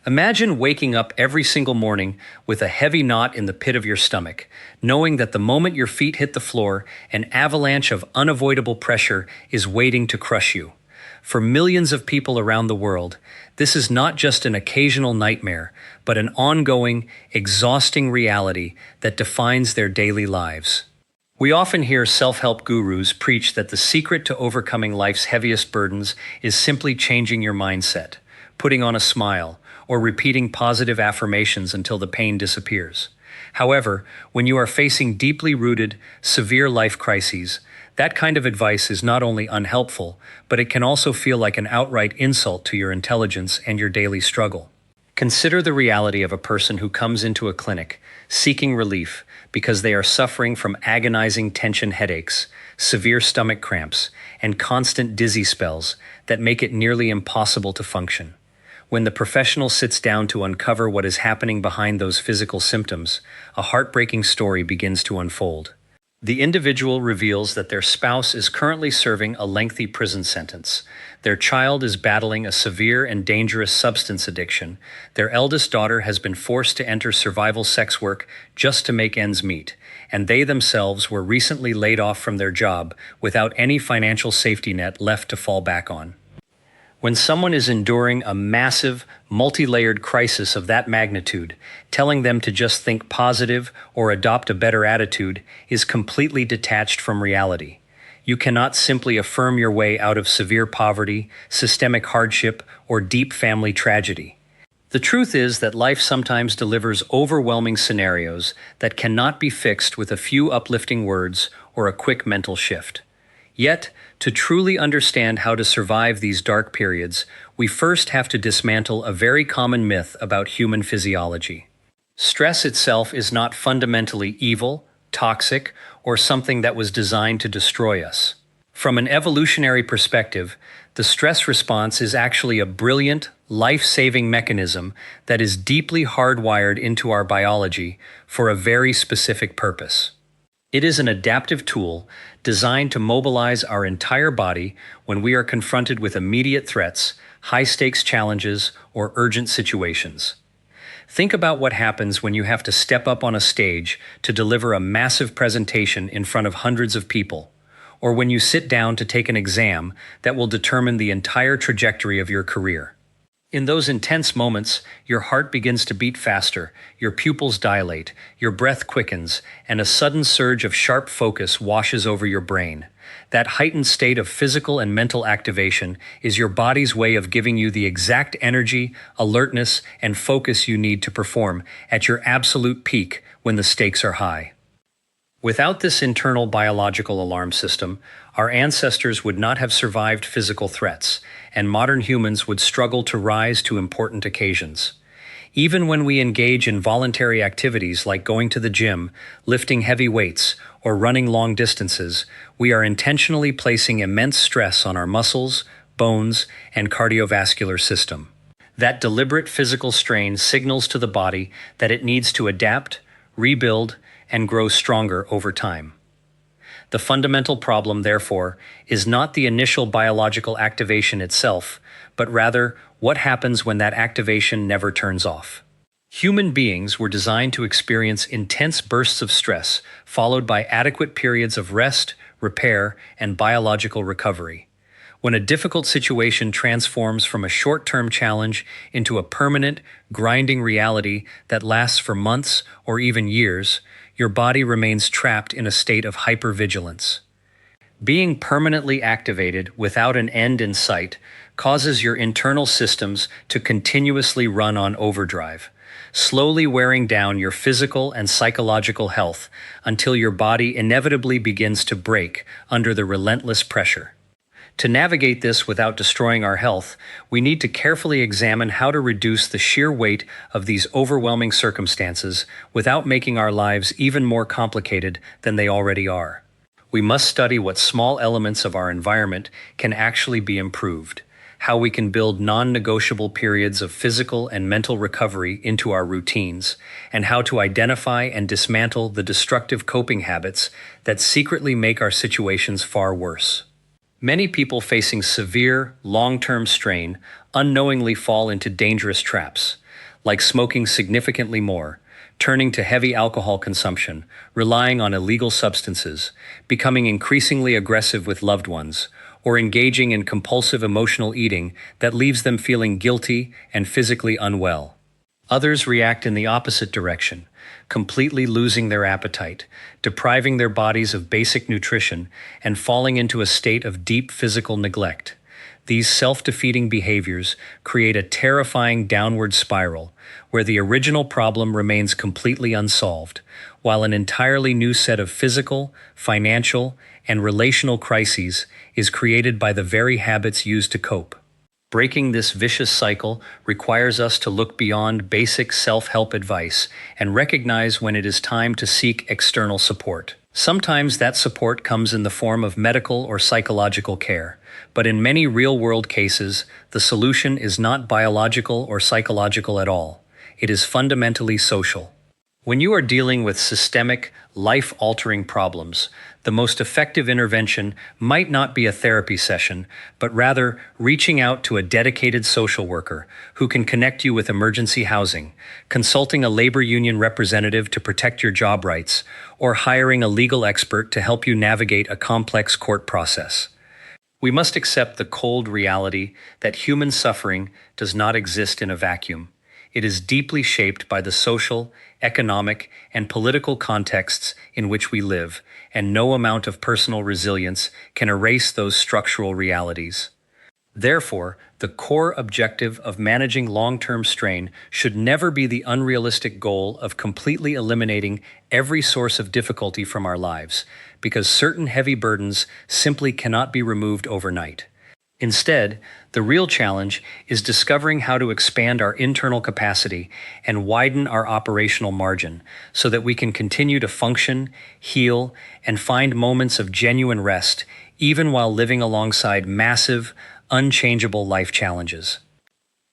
Imagine waking up every single morning with a heavy knot in the pit of your stomach, knowing that the moment your feet hit the floor, an avalanche of unavoidable pressure is waiting to crush you. For millions of people around the world, this is not just an occasional nightmare, but an ongoing, exhausting reality that defines their daily lives. We often hear self-help gurus preach that the secret to overcoming life's heaviest burdens is simply changing your mindset, putting on a smile, or repeating positive affirmations until the pain disappears. However, when you are facing deeply rooted, severe life crises, that kind of advice is not only unhelpful, but it can also feel like an outright insult to your intelligence and your daily struggle. Consider the reality of a person who comes into a clinic seeking relief because they are suffering from agonizing tension headaches, severe stomach cramps, and constant dizzy spells that make it nearly impossible to function. When the professional sits down to uncover what is happening behind those physical symptoms, a heartbreaking story begins to unfold. The individual reveals that their spouse is currently serving a lengthy prison sentence. Their child is battling a severe and dangerous substance addiction. Their eldest daughter has been forced to enter survival sex work just to make ends meet. And they themselves were recently laid off from their job without any financial safety net left to fall back on. When someone is enduring a massive, multi-layered crisis of that magnitude, telling them to just think positive or adopt a better attitude is completely detached from reality. You cannot simply affirm your way out of severe poverty, systemic hardship, or deep family tragedy. The truth is that life sometimes delivers overwhelming scenarios that cannot be fixed with a few uplifting words or a quick mental shift. Yet, to truly understand how to survive these dark periods, we first have to dismantle a very common myth about human physiology. Stress itself is not fundamentally evil, toxic, or something that was designed to destroy us. From an evolutionary perspective, the stress response is actually a brilliant, life-saving mechanism that is deeply hardwired into our biology for a very specific purpose. It is an adaptive tool designed to mobilize our entire body when we are confronted with immediate threats, high-stakes challenges, or urgent situations. Think about what happens when you have to step up on a stage to deliver a massive presentation in front of hundreds of people, or when you sit down to take an exam that will determine the entire trajectory of your career. In those intense moments, your heart begins to beat faster, your pupils dilate, your breath quickens, and a sudden surge of sharp focus washes over your brain. That heightened state of physical and mental activation is your body's way of giving you the exact energy, alertness, and focus you need to perform at your absolute peak when the stakes are high. Without this internal biological alarm system, our ancestors would not have survived physical threats, and modern humans would struggle to rise to important occasions. Even when we engage in voluntary activities like going to the gym, lifting heavy weights, or running long distances, we are intentionally placing immense stress on our muscles, bones, and cardiovascular system. That deliberate physical strain signals to the body that it needs to adapt, rebuild, and grow stronger over time. The fundamental problem, therefore, is not the initial biological activation itself, but rather what happens when that activation never turns off. Human beings were designed to experience intense bursts of stress, followed by adequate periods of rest, repair, and biological recovery. When a difficult situation transforms from a short-term challenge into a permanent, grinding reality that lasts for months or even years, your body remains trapped in a state of hypervigilance. Being permanently activated without an end in sight causes your internal systems to continuously run on overdrive, slowly wearing down your physical and psychological health until your body inevitably begins to break under the relentless pressure. To navigate this without destroying our health, we need to carefully examine how to reduce the sheer weight of these overwhelming circumstances without making our lives even more complicated than they already are. We must study what small elements of our environment can actually be improved, how we can build non-negotiable periods of physical and mental recovery into our routines, and how to identify and dismantle the destructive coping habits that secretly make our situations far worse. Many people facing severe, long-term strain unknowingly fall into dangerous traps, like smoking significantly more, turning to heavy alcohol consumption, relying on illegal substances, becoming increasingly aggressive with loved ones, or engaging in compulsive emotional eating that leaves them feeling guilty and physically unwell. Others react in the opposite direction, completely losing their appetite, depriving their bodies of basic nutrition, and falling into a state of deep physical neglect. These self-defeating behaviors create a terrifying downward spiral where the original problem remains completely unsolved, while an entirely new set of physical, financial, and relational crises is created by the very habits used to cope. Breaking this vicious cycle requires us to look beyond basic self-help advice and recognize when it is time to seek external support. Sometimes that support comes in the form of medical or psychological care, but in many real-world cases, the solution is not biological or psychological at all. It is fundamentally social. When you are dealing with systemic, life-altering problems, the most effective intervention might not be a therapy session, but rather reaching out to a dedicated social worker who can connect you with emergency housing, consulting a labor union representative to protect your job rights, or hiring a legal expert to help you navigate a complex court process. We must accept the cold reality that human suffering does not exist in a vacuum. It is deeply shaped by the social, economic, and political contexts in which we live, and no amount of personal resilience can erase those structural realities. Therefore, the core objective of managing long-term strain should never be the unrealistic goal of completely eliminating every source of difficulty from our lives, because certain heavy burdens simply cannot be removed overnight. Instead, the real challenge is discovering how to expand our internal capacity and widen our operational margin so that we can continue to function, heal, and find moments of genuine rest, even while living alongside massive, unchangeable life challenges.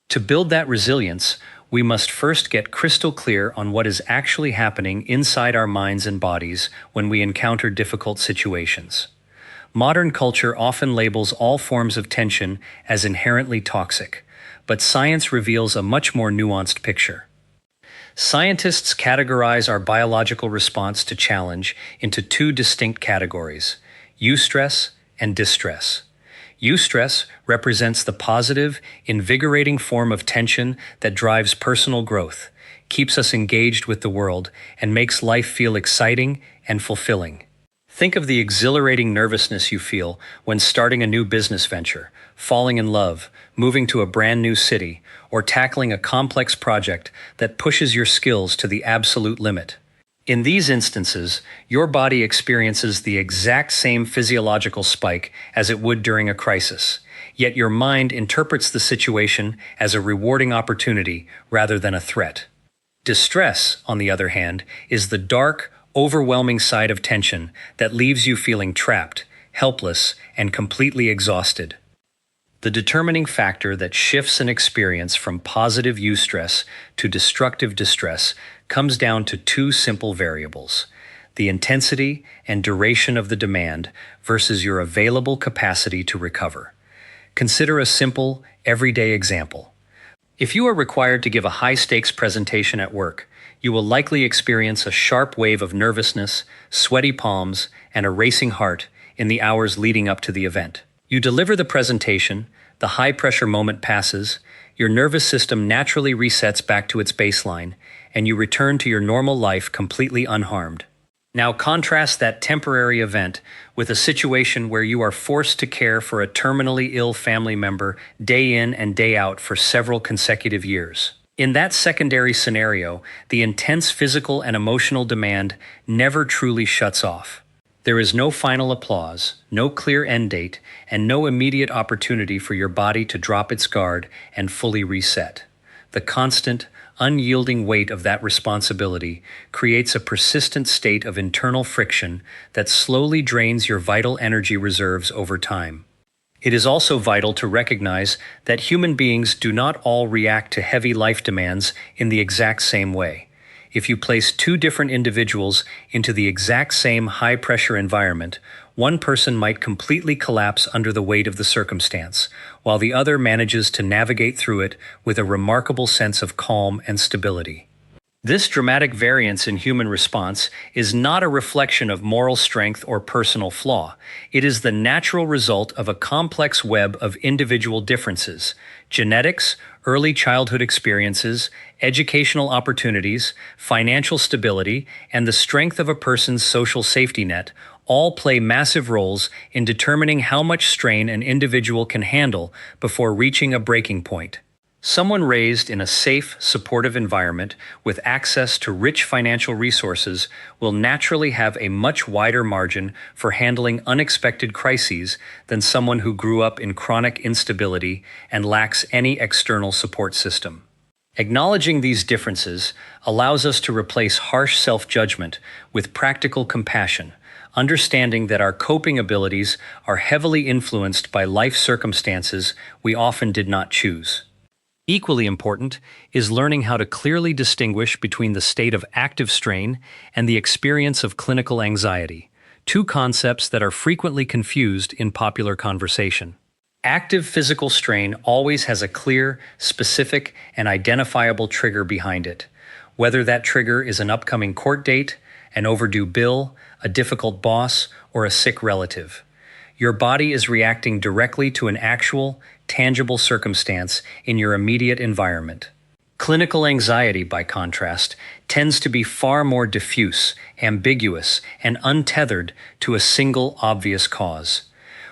To build that resilience, we must first get crystal clear on what is actually happening inside our minds and bodies when we encounter difficult situations. Modern culture often labels all forms of tension as inherently toxic, but science reveals a much more nuanced picture. Scientists categorize our biological response to challenge into two distinct categories: eustress and distress. Eustress represents the positive, invigorating form of tension that drives personal growth, keeps us engaged with the world, and makes life feel exciting and fulfilling. Think of the exhilarating nervousness you feel when starting a new business venture, falling in love, moving to a brand new city, or tackling a complex project that pushes your skills to the absolute limit. In these instances, your body experiences the exact same physiological spike as it would during a crisis, yet your mind interprets the situation as a rewarding opportunity rather than a threat. Distress, on the other hand, is the dark, overwhelming side of tension that leaves you feeling trapped, helpless, and completely exhausted. The determining factor that shifts an experience from positive eustress to destructive distress comes down to two simple variables: the intensity and duration of the demand versus your available capacity to recover. Consider a simple, everyday example. If you are required to give a high-stakes presentation at work, you will likely experience a sharp wave of nervousness, sweaty palms, and a racing heart in the hours leading up to the event. You deliver the presentation, the high-pressure moment passes, your nervous system naturally resets back to its baseline, and you return to your normal life completely unharmed. Now contrast that temporary event with a situation where you are forced to care for a terminally ill family member day in and day out for several consecutive years. In that secondary scenario, the intense physical and emotional demand never truly shuts off. There is no final applause, no clear end date, and no immediate opportunity for your body to drop its guard and fully reset. The constant, unyielding weight of that responsibility creates a persistent state of internal friction that slowly drains your vital energy reserves over time. It is also vital to recognize that human beings do not all react to heavy life demands in the exact same way. If you place two different individuals into the exact same high-pressure environment, One person might completely collapse under the weight of the circumstance, while the other manages to navigate through it with a remarkable sense of calm and stability. This dramatic variance in human response is not a reflection of moral strength or personal flaw. It is the natural result of a complex web of individual differences: genetics, early childhood experiences, educational opportunities, financial stability, and the strength of a person's social safety net all play massive roles in determining how much strain an individual can handle before reaching a breaking point. Someone raised in a safe, supportive environment with access to rich financial resources will naturally have a much wider margin for handling unexpected crises than someone who grew up in chronic instability and lacks any external support system. Acknowledging these differences allows us to replace harsh self-judgment with practical compassion, understanding that our coping abilities are heavily influenced by life circumstances we often did not choose. Equally important is learning how to clearly distinguish between the state of active strain and the experience of clinical anxiety, two concepts that are frequently confused in popular conversation. Active physical strain always has a clear, specific, and identifiable trigger behind it, whether that trigger is an upcoming court date, an overdue bill, a difficult boss, or a sick relative. Your body is reacting directly to an actual, tangible circumstance in your immediate environment. Clinical anxiety, by contrast, tends to be far more diffuse, ambiguous, and untethered to a single obvious cause.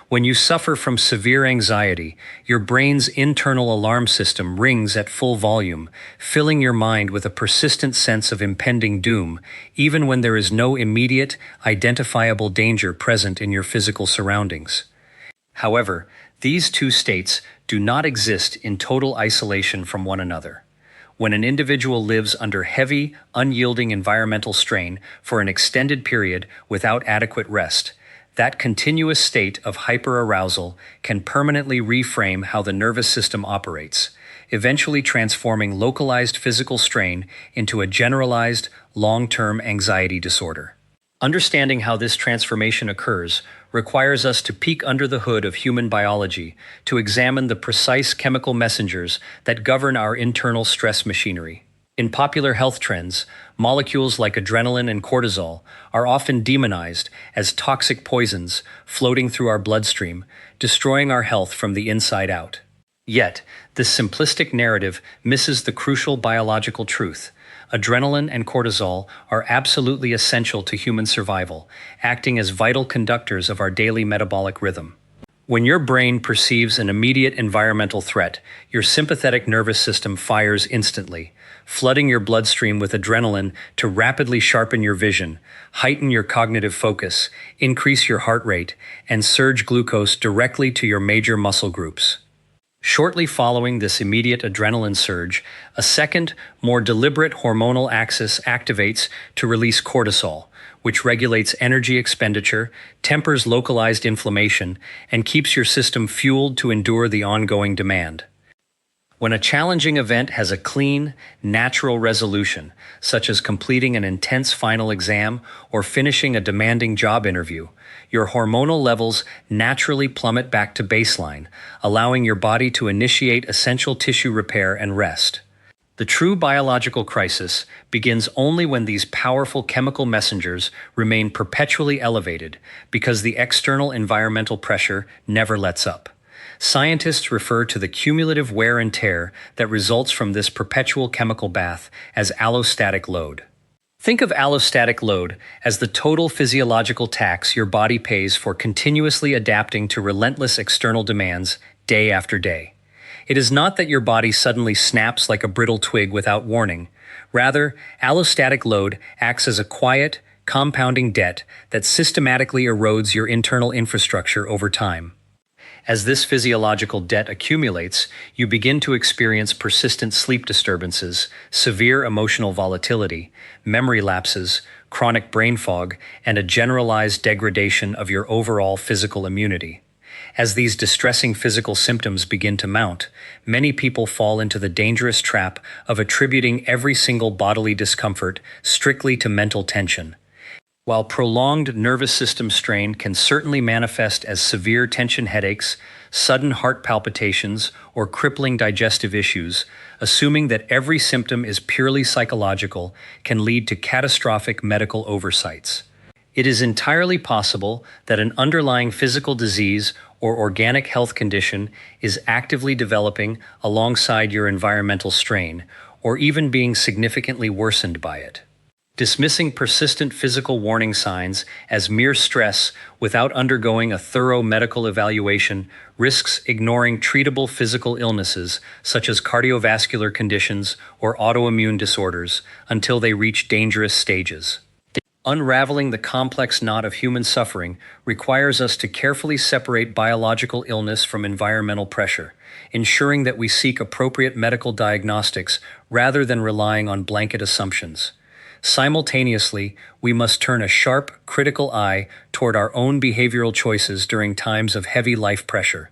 When you suffer from severe anxiety, your brain's internal alarm system rings at full volume, filling your mind with a persistent sense of impending doom, even when there is no immediate, identifiable danger present in your physical surroundings. However, these two states do not exist in total isolation from one another. When an individual lives under heavy, unyielding environmental strain for an extended period without adequate rest, that continuous state of hyperarousal can permanently reframe how the nervous system operates, eventually transforming localized physical strain into a generalized, long-term anxiety disorder. Understanding how this transformation occurs requires us to peek under the hood of human biology to examine the precise chemical messengers that govern our internal stress machinery. In popular health trends, molecules like adrenaline and cortisol are often demonized as toxic poisons floating through our bloodstream, destroying our health from the inside out. Yet, this simplistic narrative misses the crucial biological truth. Adrenaline and cortisol are absolutely essential to human survival, acting as vital conductors of our daily metabolic rhythm. When your brain perceives an immediate environmental threat, your sympathetic nervous system fires instantly, flooding your bloodstream with adrenaline to rapidly sharpen your vision, heighten your cognitive focus, increase your heart rate, and surge glucose directly to your major muscle groups. Shortly following this immediate adrenaline surge, a second, more deliberate hormonal axis activates to release cortisol, which regulates energy expenditure, tempers localized inflammation, and keeps your system fueled to endure the ongoing demand. When a challenging event has a clean, natural resolution, such as completing an intense final exam or finishing a demanding job interview, your hormonal levels naturally plummet back to baseline, allowing your body to initiate essential tissue repair and rest. The true biological crisis begins only when these powerful chemical messengers remain perpetually elevated because the external environmental pressure never lets up. Scientists refer to the cumulative wear and tear that results from this perpetual chemical bath as allostatic load. Think of allostatic load as the total physiological tax your body pays for continuously adapting to relentless external demands day after day. It is not that your body suddenly snaps like a brittle twig without warning. Rather, allostatic load acts as a quiet, compounding debt that systematically erodes your internal infrastructure over time. As this physiological debt accumulates, you begin to experience persistent sleep disturbances, severe emotional volatility, memory lapses, chronic brain fog, and a generalized degradation of your overall physical immunity. As these distressing physical symptoms begin to mount, many people fall into the dangerous trap of attributing every single bodily discomfort strictly to mental tension. While prolonged nervous system strain can certainly manifest as severe tension headaches, sudden heart palpitations, or crippling digestive issues, assuming that every symptom is purely psychological can lead to catastrophic medical oversights. It is entirely possible that an underlying physical disease or organic health condition is actively developing alongside your environmental strain, or even being significantly worsened by it. Dismissing persistent physical warning signs as mere stress without undergoing a thorough medical evaluation risks ignoring treatable physical illnesses such as cardiovascular conditions or autoimmune disorders until they reach dangerous stages. Unraveling the complex knot of human suffering requires us to carefully separate biological illness from environmental pressure, ensuring that we seek appropriate medical diagnostics rather than relying on blanket assumptions. Simultaneously, we must turn a sharp, critical eye toward our own behavioral choices during times of heavy life pressure.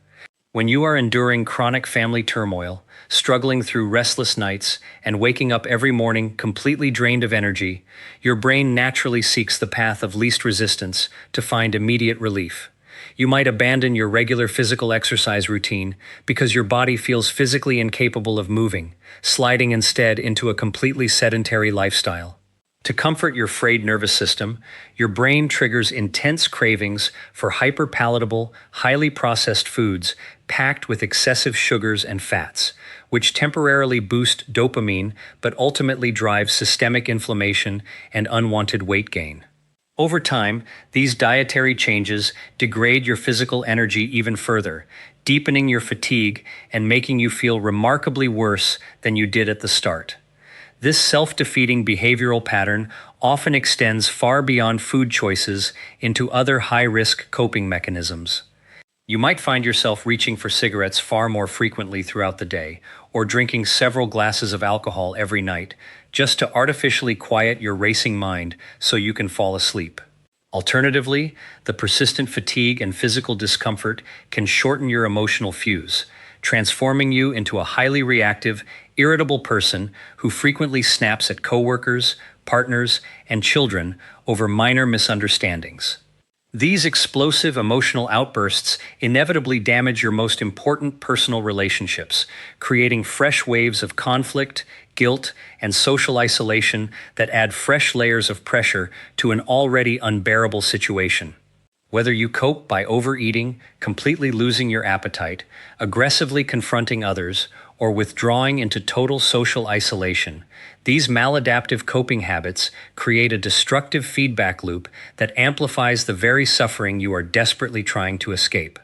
When you are enduring chronic family turmoil, struggling through restless nights, and waking up every morning completely drained of energy, your brain naturally seeks the path of least resistance to find immediate relief. You might abandon your regular physical exercise routine because your body feels physically incapable of moving, sliding instead into a completely sedentary lifestyle. To comfort your frayed nervous system, your brain triggers intense cravings for hyperpalatable, highly processed foods packed with excessive sugars and fats, which temporarily boost dopamine but ultimately drive systemic inflammation and unwanted weight gain. Over time, these dietary changes degrade your physical energy even further, deepening your fatigue and making you feel remarkably worse than you did at the start. This self-defeating behavioral pattern often extends far beyond food choices into other high-risk coping mechanisms. You might find yourself reaching for cigarettes far more frequently throughout the day, or drinking several glasses of alcohol every night, just to artificially quiet your racing mind so you can fall asleep. Alternatively, the persistent fatigue and physical discomfort can shorten your emotional fuse, transforming you into a highly reactive, irritable person who frequently snaps at coworkers, partners, and children over minor misunderstandings. These explosive emotional outbursts inevitably damage your most important personal relationships, creating fresh waves of conflict, guilt, and social isolation that add fresh layers of pressure to an already unbearable situation. Whether you cope by overeating, completely losing your appetite, aggressively confronting others, or withdrawing into total social isolation, these maladaptive coping habits create a destructive feedback loop that amplifies the very suffering you are desperately trying to escape.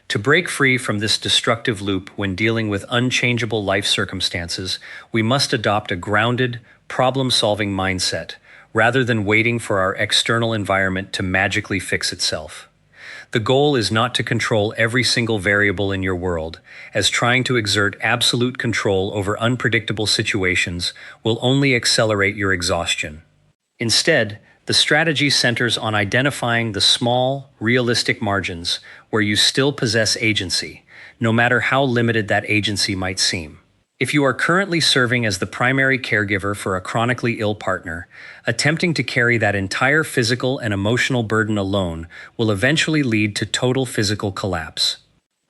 To break free from this destructive loop when dealing with unchangeable life circumstances, we must adopt a grounded, problem-solving mindset, rather than waiting for our external environment to magically fix itself. The goal is not to control every single variable in your world, as trying to exert absolute control over unpredictable situations will only accelerate your exhaustion. Instead, the strategy centers on identifying the small, realistic margins where you still possess agency, no matter how limited that agency might seem. If you are currently serving as the primary caregiver for a chronically ill partner, attempting to carry that entire physical and emotional burden alone will eventually lead to total physical collapse.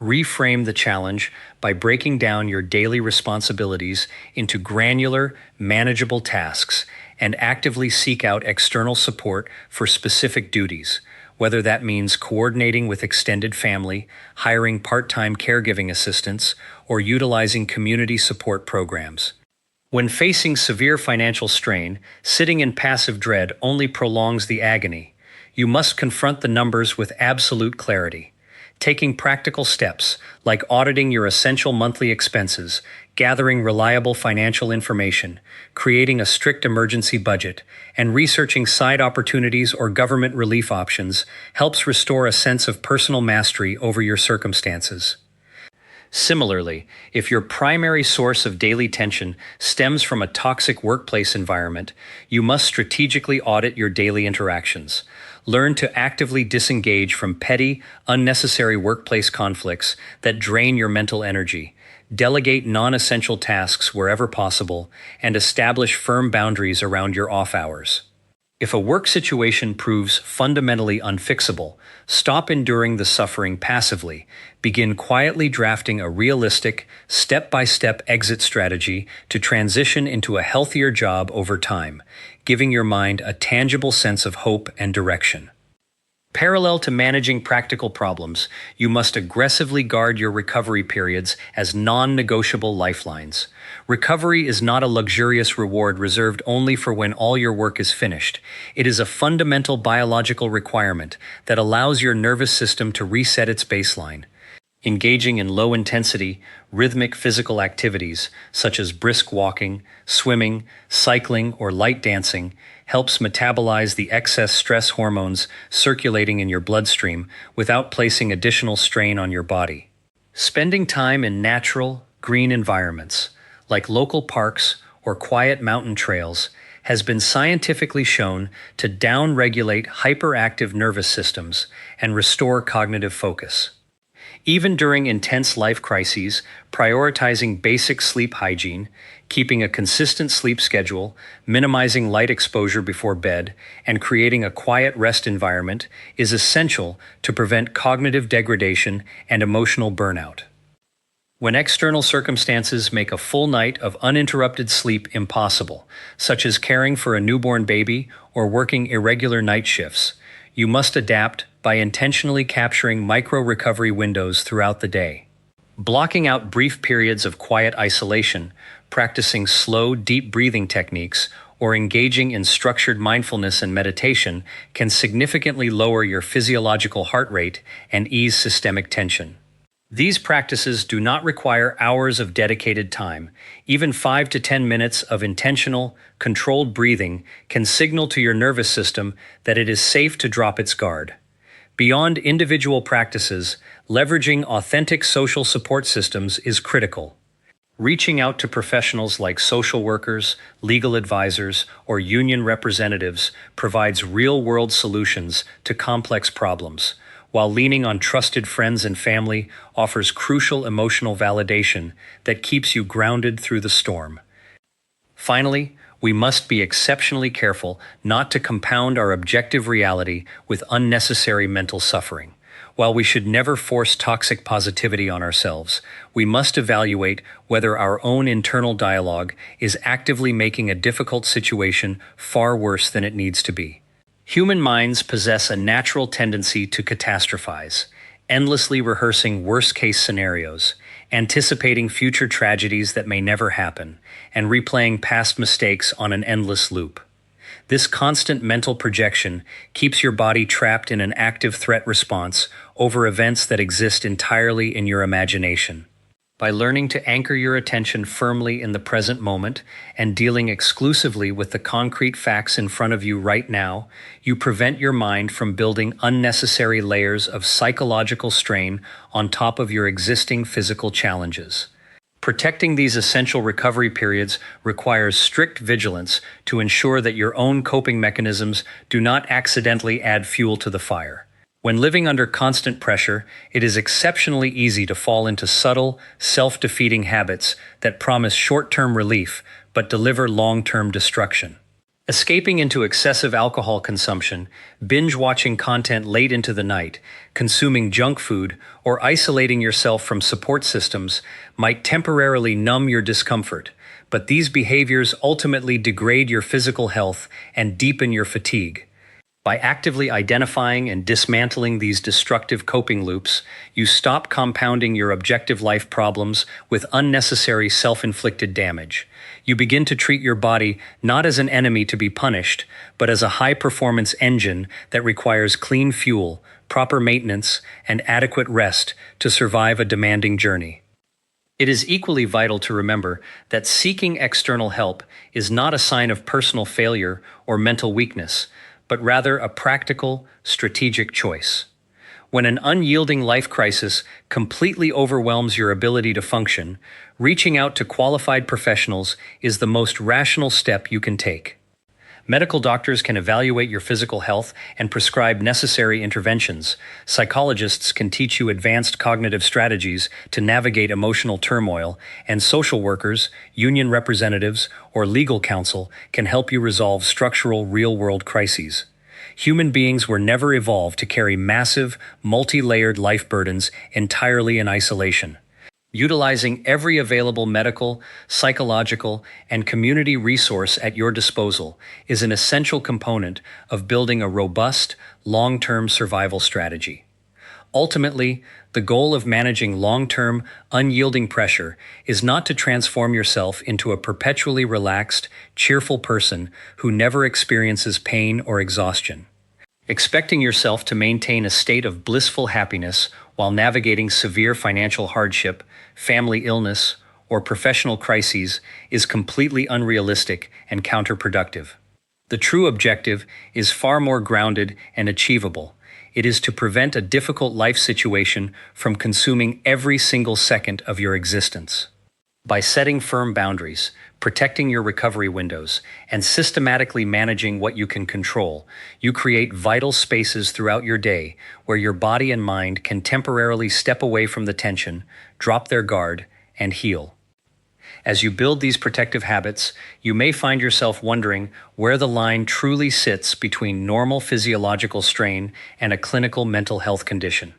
Reframe the challenge by breaking down your daily responsibilities into granular, manageable tasks and actively seek out external support for specific duties, whether that means coordinating with extended family, hiring part-time caregiving assistants, or utilizing community support programs. When facing severe financial strain, sitting in passive dread only prolongs the agony. You must confront the numbers with absolute clarity. Taking practical steps, like auditing your essential monthly expenses, gathering reliable financial information, creating a strict emergency budget, and researching side opportunities or government relief options, helps restore a sense of personal mastery over your circumstances. Similarly, if your primary source of daily tension stems from a toxic workplace environment, you must strategically audit your daily interactions. Learn to actively disengage from petty, unnecessary workplace conflicts that drain your mental energy. Delegate non-essential tasks wherever possible, and establish firm boundaries around your off hours. If a work situation proves fundamentally unfixable, stop enduring the suffering passively. Begin quietly drafting a realistic, step-by-step exit strategy to transition into a healthier job over time, giving your mind a tangible sense of hope and direction. Parallel to managing practical problems, you must aggressively guard your recovery periods as non-negotiable lifelines. Recovery is not a luxurious reward reserved only for when all your work is finished. It is a fundamental biological requirement that allows your nervous system to reset its baseline. Engaging in low-intensity, rhythmic physical activities, such as brisk walking, swimming, cycling, or light dancing, helps metabolize the excess stress hormones circulating in your bloodstream without placing additional strain on your body. Spending time in natural, green environments, like local parks or quiet mountain trails, has been scientifically shown to down-regulate hyperactive nervous systems and restore cognitive focus. Even during intense life crises, prioritizing basic sleep hygiene, keeping a consistent sleep schedule, minimizing light exposure before bed, and creating a quiet rest environment is essential to prevent cognitive degradation and emotional burnout. When external circumstances make a full night of uninterrupted sleep impossible, such as caring for a newborn baby or working irregular night shifts, you must adapt by intentionally capturing micro-recovery windows throughout the day. Blocking out brief periods of quiet isolation, practicing slow, deep breathing techniques, or engaging in structured mindfulness and meditation can significantly lower your physiological heart rate and ease systemic tension. These practices do not require hours of dedicated time. Even 5 to 10 minutes of intentional, controlled breathing can signal to your nervous system that it is safe to drop its guard. Beyond individual practices, leveraging authentic social support systems is critical. Reaching out to professionals like social workers, legal advisors, or union representatives provides real-world solutions to complex problems, while leaning on trusted friends and family offers crucial emotional validation that keeps you grounded through the storm. Finally, we must be exceptionally careful not to compound our objective reality with unnecessary mental suffering. While we should never force toxic positivity on ourselves, we must evaluate whether our own internal dialogue is actively making a difficult situation far worse than it needs to be. Human minds possess a natural tendency to catastrophize, endlessly rehearsing worst-case scenarios, anticipating future tragedies that may never happen, and replaying past mistakes on an endless loop. This constant mental projection keeps your body trapped in an active threat response over events that exist entirely in your imagination. By learning to anchor your attention firmly in the present moment and dealing exclusively with the concrete facts in front of you right now, you prevent your mind from building unnecessary layers of psychological strain on top of your existing physical challenges. Protecting these essential recovery periods requires strict vigilance to ensure that your own coping mechanisms do not accidentally add fuel to the fire. When living under constant pressure, it is exceptionally easy to fall into subtle, self-defeating habits that promise short-term relief but deliver long-term destruction. Escaping into excessive alcohol consumption, binge-watching content late into the night, consuming junk food, or isolating yourself from support systems might temporarily numb your discomfort, but these behaviors ultimately degrade your physical health and deepen your fatigue. By actively identifying and dismantling these destructive coping loops, you stop compounding your objective life problems with unnecessary self-inflicted damage. You begin to treat your body not as an enemy to be punished, but as a high-performance engine that requires clean fuel, proper maintenance, and adequate rest to survive a demanding journey. It is equally vital to remember that seeking external help is not a sign of personal failure or mental weakness, but rather a practical, strategic choice. When an unyielding life crisis completely overwhelms your ability to function, reaching out to qualified professionals is the most rational step you can take. Medical doctors can evaluate your physical health and prescribe necessary interventions. Psychologists can teach you advanced cognitive strategies to navigate emotional turmoil, and social workers, union representatives, or legal counsel can help you resolve structural real-world crises. Human beings were never evolved to carry massive, multi-layered life burdens entirely in isolation. Utilizing every available medical, psychological, and community resource at your disposal is an essential component of building a robust, long-term survival strategy. Ultimately, the goal of managing long-term, unyielding pressure is not to transform yourself into a perpetually relaxed, cheerful person who never experiences pain or exhaustion. Expecting yourself to maintain a state of blissful happiness while navigating severe financial hardship, family illness, or professional crises is completely unrealistic and counterproductive. The true objective is far more grounded and achievable. It is to prevent a difficult life situation from consuming every single second of your existence. By setting firm boundaries, protecting your recovery windows, and systematically managing what you can control, you create vital spaces throughout your day where your body and mind can temporarily step away from the tension, drop their guard, and heal. As you build these protective habits, you may find yourself wondering where the line truly sits between normal physiological strain and a clinical mental health condition.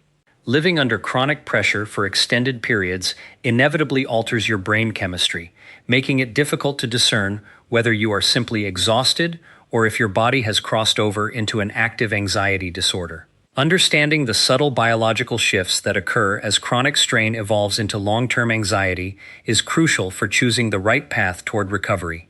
Living under chronic pressure for extended periods inevitably alters your brain chemistry, making it difficult to discern whether you are simply exhausted or if your body has crossed over into an active anxiety disorder. Understanding the subtle biological shifts that occur as chronic strain evolves into long-term anxiety is crucial for choosing the right path toward recovery.